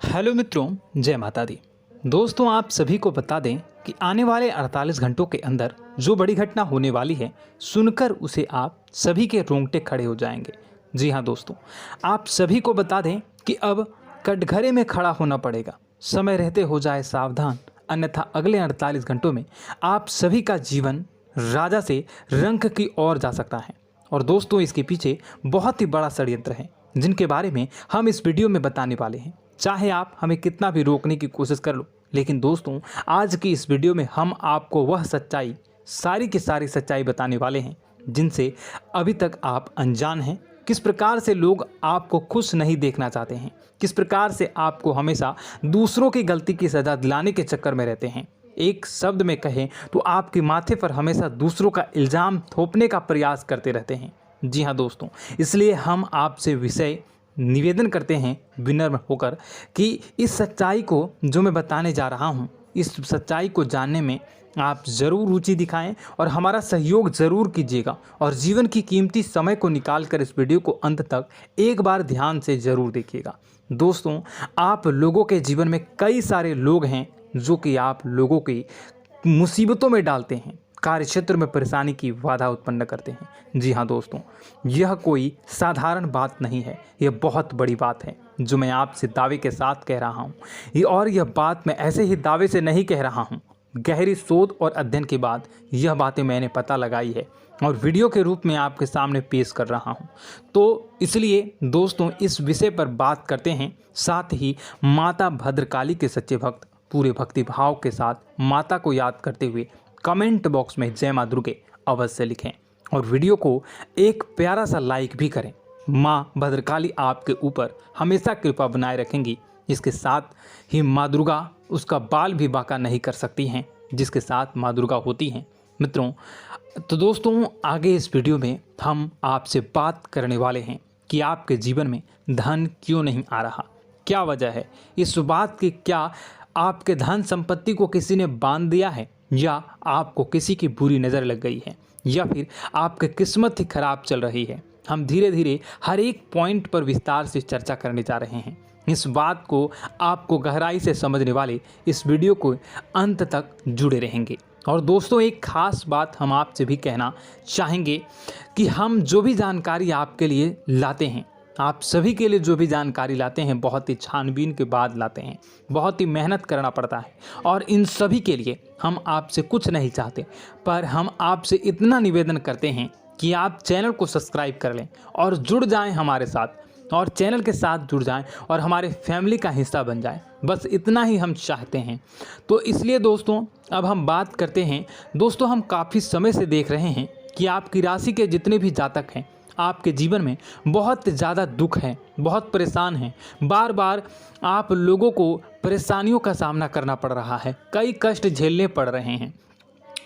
Hello मित्रों, जय माता दी। दोस्तों, आप सभी को बता दें कि आने वाले 48 घंटों के अंदर जो बड़ी घटना होने वाली है, सुनकर उसे आप सभी के रोंगटे खड़े हो जाएंगे। जी हाँ दोस्तों, आप सभी को बता दें कि अब कटघरे में खड़ा होना पड़ेगा। समय रहते हो जाए सावधान, अन्यथा अगले 48 घंटों में आप सभी का जीवन राजा से रंक की ओर जा सकता है। और दोस्तों, इसके पीछे बहुत ही बड़ा षड्यंत्र है, जिनके बारे में हम इस वीडियो में बताने वाले हैं। चाहे आप हमें कितना भी रोकने की कोशिश कर लो, लेकिन दोस्तों, आज की इस वीडियो में हम आपको वह सच्चाई, सारी की सारी सच्चाई बताने वाले हैं जिनसे अभी तक आप अनजान हैं। किस प्रकार से लोग आपको खुश नहीं देखना चाहते हैं, किस प्रकार से आपको हमेशा दूसरों की गलती की सज़ा दिलाने के चक्कर में रहते हैं। एक शब्द में कहें तो आपके माथे पर हमेशा दूसरों का इल्ज़ाम थोपने का प्रयास करते रहते हैं। जी हाँ दोस्तों, इसलिए हम आपसे विषय निवेदन करते हैं विनम्र होकर कि इस सच्चाई को जो मैं बताने जा रहा हूँ, इस सच्चाई को जानने में आप ज़रूर रुचि दिखाएं और हमारा सहयोग ज़रूर कीजिएगा। और जीवन की कीमती समय को निकाल कर इस वीडियो को अंत तक एक बार ध्यान से ज़रूर देखिएगा। दोस्तों, आप लोगों के जीवन में कई सारे लोग हैं जो कि आप लोगों की मुसीबतों में डालते हैं, कार्य क्षेत्र में परेशानी की बाधा उत्पन्न करते हैं। जी हाँ दोस्तों, यह कोई साधारण बात नहीं है, यह बहुत बड़ी बात है जो मैं आपसे दावे के साथ कह रहा हूँ। और यह बात मैं ऐसे ही दावे से नहीं कह रहा हूँ, गहरी शोध और अध्ययन के बाद यह बातें मैंने पता लगाई है और वीडियो के रूप में आपके सामने पेश कर रहा हूँ। तो इसलिए दोस्तों, इस विषय पर बात करते हैं। साथ ही माता भद्रकाली के सच्चे भक्त पूरे भक्ति भाव के साथ माता को याद करते हुए कमेंट बॉक्स में जय मां दुर्गे अवश्य लिखें और वीडियो को एक प्यारा सा लाइक भी करें। माँ भद्रकाली आपके ऊपर हमेशा कृपा बनाए रखेंगी। इसके साथ ही माँ दुर्गा उसका बाल भी बांका नहीं कर सकती हैं, जिसके साथ माँ दुर्गा होती हैं। मित्रों, तो दोस्तों, आगे इस वीडियो में हम आपसे बात करने वाले हैं कि आपके जीवन में धन क्यों नहीं आ रहा, क्या वजह है इस बात की। क्या आपके धन संपत्ति को किसी ने बांध दिया है, या आपको किसी की बुरी नज़र लग गई है, या फिर आपकी किस्मत ही खराब चल रही है। हम धीरे धीरे हर एक पॉइंट पर विस्तार से चर्चा करने जा रहे हैं। इस बात को आपको गहराई से समझने वाले इस वीडियो को अंत तक जुड़े रहेंगे। और दोस्तों, एक खास बात हम आपसे भी कहना चाहेंगे कि हम जो भी जानकारी आपके लिए लाते हैं, आप सभी के लिए जो भी जानकारी लाते हैं, बहुत ही छानबीन के बाद लाते हैं, बहुत ही मेहनत करना पड़ता है। और इन सभी के लिए हम आपसे कुछ नहीं चाहते, पर हम आपसे इतना निवेदन करते हैं कि आप चैनल को सब्सक्राइब कर लें और जुड़ जाएं हमारे साथ, और चैनल के साथ जुड़ जाएं और हमारे फैमिली का हिस्सा बन जाएं। बस इतना ही हम चाहते हैं। तो इसलिए दोस्तों, अब हम बात करते हैं। दोस्तों, हम काफ़ी समय से देख रहे हैं कि आपकी राशि के जितने भी जातक हैं, आपके जीवन में बहुत ज़्यादा दुख है, बहुत परेशान हैं। बार बार आप लोगों को परेशानियों का सामना करना पड़ रहा है, कई कष्ट झेलने पड़ रहे हैं।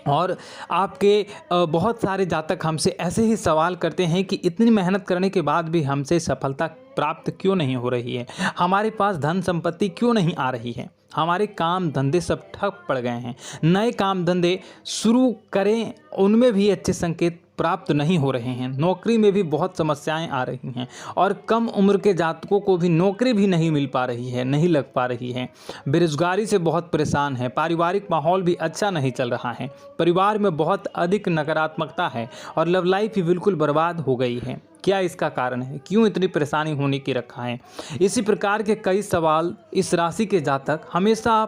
और आपके बहुत सारे जातक हमसे ऐसे ही सवाल करते हैं कि इतनी मेहनत करने के बाद भी हमसे सफलता प्राप्त क्यों नहीं हो रही है, हमारे पास धन संपत्ति क्यों नहीं आ रही है, हमारे काम धंधे सब ठप पड़ गए हैं, नए काम धंधे शुरू करें उनमें भी अच्छे संकेत प्राप्त नहीं हो रहे हैं, नौकरी में भी बहुत समस्याएं आ रही हैं, और कम उम्र के जातकों को भी नौकरी भी नहीं मिल पा रही है, नहीं लग पा रही है, बेरोजगारी से बहुत परेशान है, पारिवारिक माहौल भी अच्छा नहीं चल रहा है, परिवार में बहुत अधिक नकारात्मकता है और लव लाइफ भी बिल्कुल बर्बाद हो गई है। क्या इसका कारण है, क्यों इतनी परेशानी होने की रखा है? इसी प्रकार के कई सवाल इस राशि के जातक हमेशा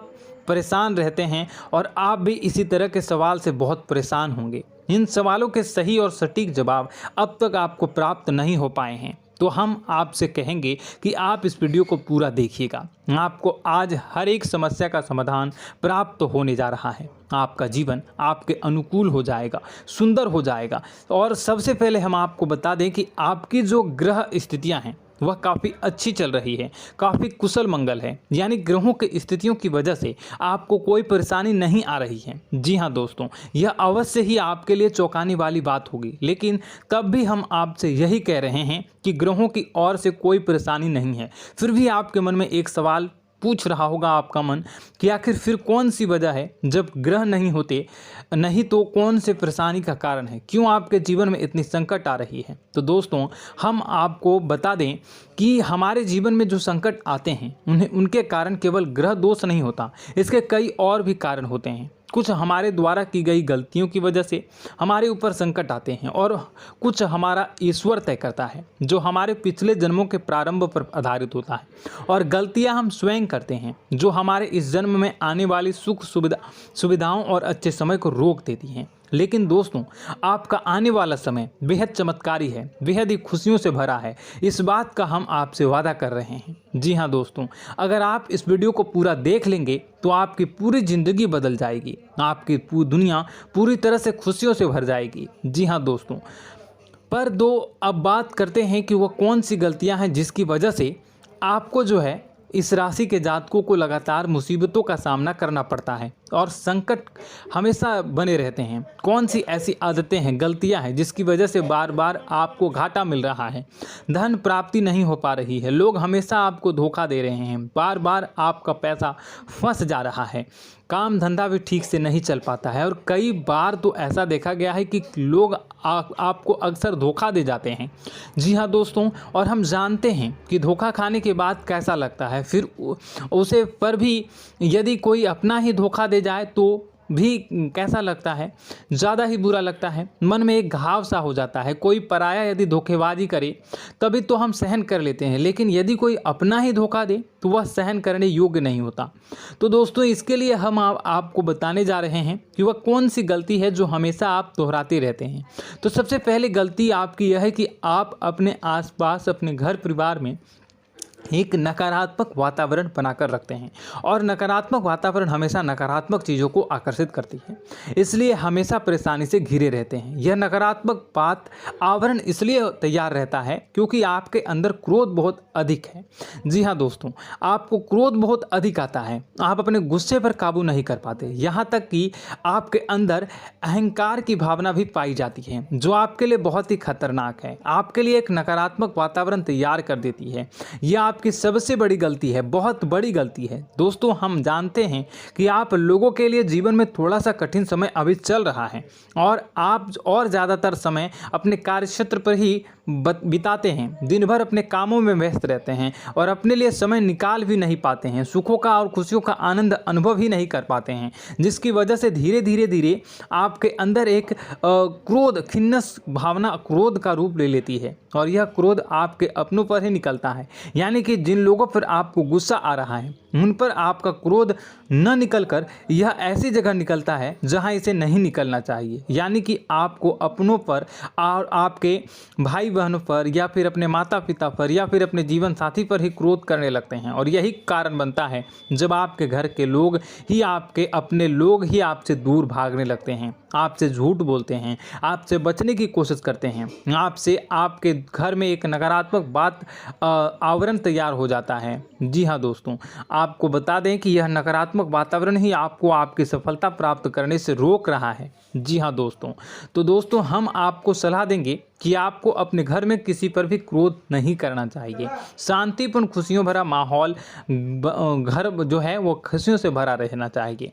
परेशान रहते हैं, और आप भी इसी तरह के सवाल से बहुत परेशान होंगे। इन सवालों के सही और सटीक जवाब अब तक आपको प्राप्त नहीं हो पाए हैं, तो हम आपसे कहेंगे कि आप इस वीडियो को पूरा देखिएगा। आपको आज हर एक समस्या का समाधान प्राप्त होने जा रहा है। आपका जीवन आपके अनुकूल हो जाएगा, सुंदर हो जाएगा। और सबसे पहले हम आपको बता दें कि आपकी जो ग्रह स्थितियां हैं वह काफ़ी अच्छी चल रही है, काफ़ी कुशल मंगल है, यानी ग्रहों की स्थितियों की वजह से आपको कोई परेशानी नहीं आ रही है। जी हाँ दोस्तों, यह अवश्य ही आपके लिए चौंकाने वाली बात होगी, लेकिन तब भी हम आपसे यही कह रहे हैं कि ग्रहों की ओर से कोई परेशानी नहीं है। फिर भी आपके मन में एक सवाल पूछ रहा होगा आपका मन कि आखिर फिर कौन सी वजह है, जब ग्रह नहीं होते नहीं तो कौन से परेशानी का कारण है, क्यों आपके जीवन में इतनी संकट आ रही है। तो दोस्तों हम आपको बता दें कि हमारे जीवन में जो संकट आते हैं उनके कारण केवल ग्रह दोष नहीं होता, इसके कई और भी कारण होते हैं। कुछ हमारे द्वारा की गई गलतियों की वजह से हमारे ऊपर संकट आते हैं और कुछ हमारा ईश्वर तय करता है, जो हमारे पिछले जन्मों के प्रारंभ पर आधारित होता है। और गलतियां हम स्वयं करते हैं, जो हमारे इस जन्म में आने वाली सुख सुविधाओं और अच्छे समय को रोक देती हैं। लेकिन दोस्तों आपका आने वाला समय बेहद चमत्कारी है, बेहद ही खुशियों से भरा है, इस बात का हम आपसे वादा कर रहे हैं। जी हाँ दोस्तों, अगर आप इस वीडियो को पूरा देख लेंगे तो आपकी पूरी ज़िंदगी बदल जाएगी, आपकी पूरी दुनिया पूरी तरह से खुशियों से भर जाएगी। जी हाँ दोस्तों, पर अब बात करते हैं कि वह कौन सी गलतियां हैं जिसकी वजह से आपको जो है इस राशि के जातकों को लगातार मुसीबतों का सामना करना पड़ता है और संकट हमेशा बने रहते हैं। कौन सी ऐसी आदतें हैं, गलतियां हैं जिसकी वजह से बार बार आपको घाटा मिल रहा है, धन प्राप्ति नहीं हो पा रही है, लोग हमेशा आपको धोखा दे रहे हैं, बार बार आपका पैसा फंस जा रहा है, काम धंधा भी ठीक से नहीं चल पाता है और कई बार तो ऐसा देखा गया है कि लोग आपको अक्सर धोखा दे जाते हैं। जी हाँ दोस्तों, और हम जानते हैं कि धोखा खाने के बाद कैसा लगता है, फिर उसे पर भी यदि कोई अपना ही धोखा दे जाए तो भी कैसा लगता है, ज़्यादा ही बुरा लगता है, मन में एक घाव सा हो जाता है। कोई पराया यदि धोखेबाजी करे तभी तो हम सहन कर लेते हैं, लेकिन यदि कोई अपना ही धोखा दे तो वह सहन करने योग्य नहीं होता। तो दोस्तों इसके लिए हम आपको बताने जा रहे हैं कि वह कौन सी गलती है जो हमेशा आप दोहराते रहते हैं। तो सबसे पहले गलती आपकी यह है कि आप अपने आसपास, अपने घर परिवार में एक नकारात्मक वातावरण बनाकर रखते हैं और नकारात्मक वातावरण हमेशा नकारात्मक चीज़ों को आकर्षित करती है, इसलिए हमेशा परेशानी से घिरे रहते हैं। यह नकारात्मक आवरण इसलिए तैयार रहता है क्योंकि आपके अंदर क्रोध बहुत अधिक है। जी हाँ दोस्तों, आपको क्रोध बहुत अधिक आता है, आप अपने गुस्से पर काबू नहीं कर पाते, यहाँ तक कि आपके अंदर अहंकार की भावना भी पाई जाती है, जो आपके लिए बहुत ही खतरनाक है, आपके लिए एक नकारात्मक वातावरण तैयार कर देती है। यह आपकी सबसे बड़ी गलती है, बहुत बड़ी गलती है। दोस्तों हम जानते हैं कि आप लोगों के लिए जीवन में थोड़ा सा कठिन समय अभी चल रहा है और आप और ज़्यादातर समय अपने कार्यक्षेत्र पर ही बिताते हैं, दिन भर अपने कामों में व्यस्त रहते हैं और अपने लिए समय निकाल भी नहीं पाते हैं, सुखों का और खुशियों का आनंद अनुभव ही नहीं कर पाते हैं, जिसकी वजह से धीरे धीरे आपके अंदर एक क्रोध, खिन्नस भावना क्रोध का रूप ले लेती है और यह क्रोध आपके अपनों पर ही निकलता है। यानी कि जिन लोगों पर आपको गुस्सा आ रहा है उन पर आपका क्रोध न निकलकर यह ऐसी जगह निकलता है जहां इसे नहीं निकलना चाहिए। यानी कि आपको अपनों पर और आपके भाई बहनों पर या फिर अपने माता पिता पर या फिर अपने जीवन साथी पर ही क्रोध करने लगते हैं और यही कारण बनता है जब आपके घर के लोग ही, आपके अपने लोग ही आपसे दूर भागने लगते हैं, आपसे झूठ बोलते हैं, आपसे बचने की कोशिश करते हैं, आपके घर में एक नकारात्मक आवरण तैयार हो जाता है। जी हाँ दोस्तों, आपको बता दें कि यह नकारात्मक वातावरण ही आपको आपकी सफलता प्राप्त करने से रोक रहा है। जी हाँ दोस्तों, तो दोस्तों हम आपको सलाह देंगे कि आपको अपने घर में किसी पर भी क्रोध नहीं करना चाहिए। शांतिपूर्ण खुशियों भरा माहौल, घर जो है वो खुशियों से भरा रहना चाहिए।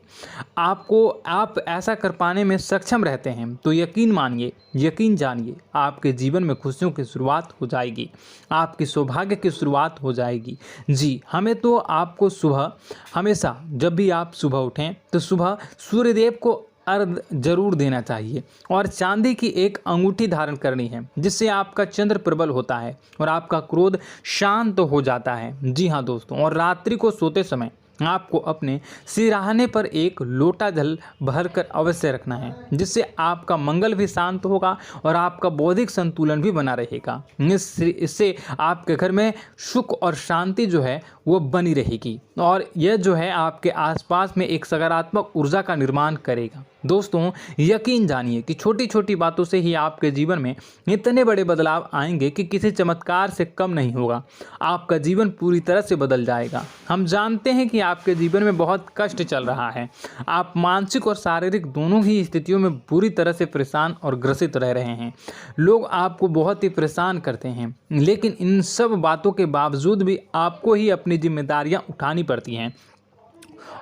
आप ऐसा कर पाने में सक्षम रहते हैं तो यकीन मानिए, यकीन जानिए, आपके जीवन में खुशियों की शुरुआत हो जाएगी, आपकी सौभाग्य की शुरुआत हो जाएगी। जी, हमें तो आपको सुबह, हमेशा जब भी आप सुबह उठें तो सुबह सूर्यदेव को अर्घ जरूर देना चाहिए और चांदी की एक अंगूठी धारण करनी है, जिससे आपका चंद्र प्रबल होता है और आपका क्रोध शांत हो जाता है। जी हाँ दोस्तों, और रात्रि को सोते समय आपको अपने सिरहाने पर एक लोटा जल भरकर अवश्य रखना है, जिससे आपका मंगल भी शांत होगा और आपका बौद्धिक संतुलन भी बना रहेगा। इससे आपके घर में सुख और शांति जो है वो बनी रहेगी और यह जो है आपके आसपास में एक सकारात्मक ऊर्जा का निर्माण करेगा। दोस्तों यकीन जानिए कि छोटी छोटी बातों से ही आपके जीवन में इतने बड़े बदलाव आएंगे कि किसी चमत्कार से कम नहीं होगा, आपका जीवन पूरी तरह से बदल जाएगा। हम जानते हैं कि आपके जीवन में बहुत कष्ट चल रहा है। आप मानसिक और शारीरिक दोनों ही स्थितियों में बुरी तरह से परेशान और ग्रसित रह रहे हैं। लोग आपको बहुत ही परेशान करते हैं, लेकिन इन सब बातों के बावजूद भी आपको ही अपनी जिम्मेदारियां उठानी पड़ती हैं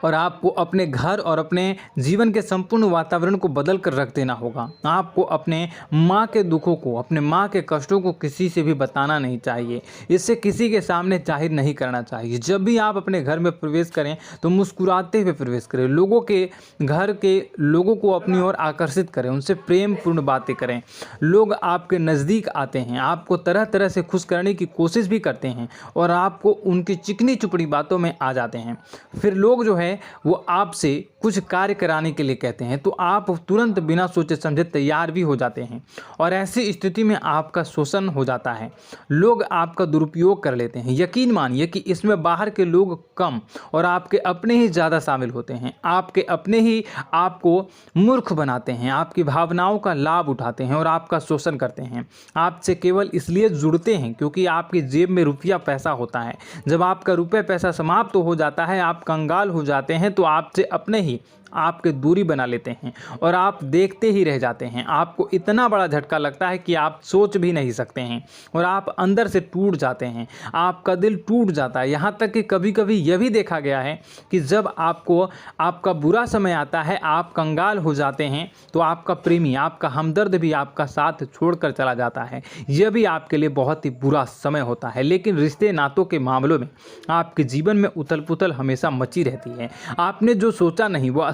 और आपको अपने घर और अपने जीवन के संपूर्ण वातावरण को बदल कर रख देना होगा। आपको अपने माँ के दुखों को, अपने माँ के कष्टों को किसी से भी बताना नहीं चाहिए। इससे किसी के सामने जाहिर नहीं करना चाहिए। जब भी आप अपने घर में प्रवेश करें तो मुस्कुराते हुए प्रवेश करें। लोगों के घर के लोगों को अपनी ओर आकर्षित करें, उनसे प्रेमपूर्ण बातें करें। लोग आपके नज़दीक आते हैं, आपको तरह तरह से खुश करने की कोशिश भी करते हैं और आपको उनकी चिकनी चुपड़ी बातों में आ जाते हैं। फिर लोग जो है वो आपसे कुछ कार्य कराने के लिए कहते हैं तो आप तुरंत बिना सोचे समझे तैयार भी हो जाते हैं और ऐसी स्थिति में आपका शोषण हो जाता है। लोग आपका दुरुपयोग कर लेते हैं। यकीन मानिए कि इसमें बाहर के लोग कम और आपके अपने ही ज़्यादा शामिल होते हैं। आपके अपने ही आपको मूर्ख बनाते हैं, आपकी भावनाओं का लाभ उठाते हैं और आपका शोषण करते हैं। आपसे केवल इसलिए जुड़ते हैं क्योंकि आपकी जेब में रुपया पैसा होता है। जब आपका रुपया पैसा समाप्त हो जाता है, आप कंगाल हो जाते हैं तो आपसे अपने ही आपके दूरी बना लेते हैं और आप देखते ही रह जाते हैं। आपको इतना बड़ा झटका लगता है कि आप सोच भी नहीं सकते हैं और आप अंदर से टूट जाते हैं। आपका दिल टूट जाता है। यहाँ तक कि कभी कभी यह भी देखा गया है कि जब आपको आपका बुरा समय आता है, आप कंगाल हो जाते हैं तो आपका प्रेमी, आपका हमदर्द भी आपका साथ छोड़कर चला जाता है। यह भी आपके लिए बहुत ही बुरा समय होता है। लेकिन रिश्ते नातों के मामलों में आपके जीवन में उथल पुथल हमेशा मची रहती है। आपने जो सोचा नहीं वो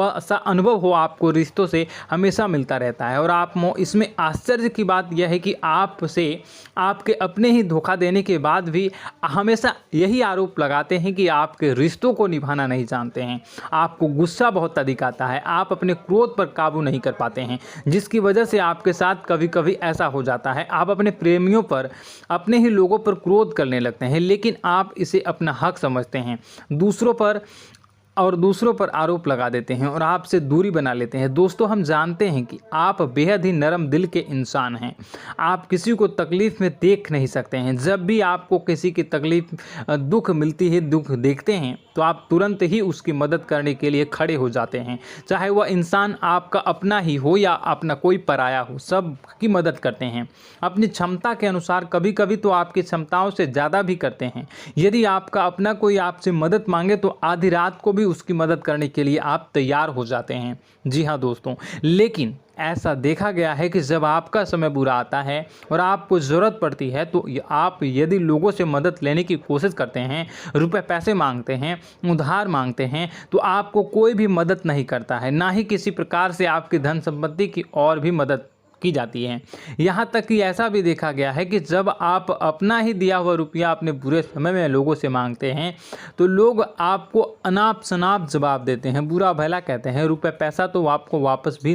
ऐसा अनुभव हो आपको रिश्तों से हमेशा मिलता रहता है। और आप इसमें आश्चर्य की बात यह है कि आपसे आपके अपने ही धोखा देने के बाद भी हमेशा यही आरोप लगाते हैं कि आपके रिश्तों को निभाना नहीं जानते हैं। आपको गुस्सा बहुत अधिक आता है, आप अपने क्रोध पर काबू नहीं कर पाते हैं, जिसकी वजह से आपके साथ कभी कभी ऐसा हो जाता है आप अपने प्रेमियों पर, अपने ही लोगों पर क्रोध करने लगते हैं। लेकिन आप इसे अपना हक समझते हैं, दूसरों पर आरोप लगा देते हैं और आपसे दूरी बना लेते हैं। दोस्तों, हम जानते हैं कि आप बेहद ही नरम दिल के इंसान हैं। आप किसी को तकलीफ़ में देख नहीं सकते हैं। जब भी आपको किसी की तकलीफ़, दुख मिलती है, दुख देखते हैं तो आप तुरंत ही उसकी मदद करने के लिए खड़े हो जाते हैं। चाहे वह इंसान आपका अपना ही हो या अपना कोई पराया हो, सब की मदद करते हैं अपनी क्षमता के अनुसार। कभी कभी तो आपकी क्षमताओं से ज़्यादा भी करते हैं। यदि आपका अपना कोई आपसे मदद मांगे तो आधी रात को भी उसकी मदद करने के लिए आप तैयार हो जाते हैं। जी हाँ दोस्तों, लेकिन ऐसा देखा गया है कि जब आपका समय बुरा आता है और आपको ज़रूरत पड़ती है तो आप यदि लोगों से मदद लेने की कोशिश करते हैं, रुपए पैसे मांगते हैं, उधार मांगते हैं, तो आपको कोई भी मदद नहीं करता है। ना ही किसी प्रकार से आपकी धन संपत्ति की और भी मदद की जाती है। यहाँ तक कि ऐसा भी देखा गया है कि जब आप अपना ही दिया हुआ रुपया अपने बुरे समय में लोगों से मांगते हैं तो लोग आपको अनाप शनाप जवाब देते हैं, बुरा भला कहते हैं, रुपए पैसा तो आपको वापस भी नहीं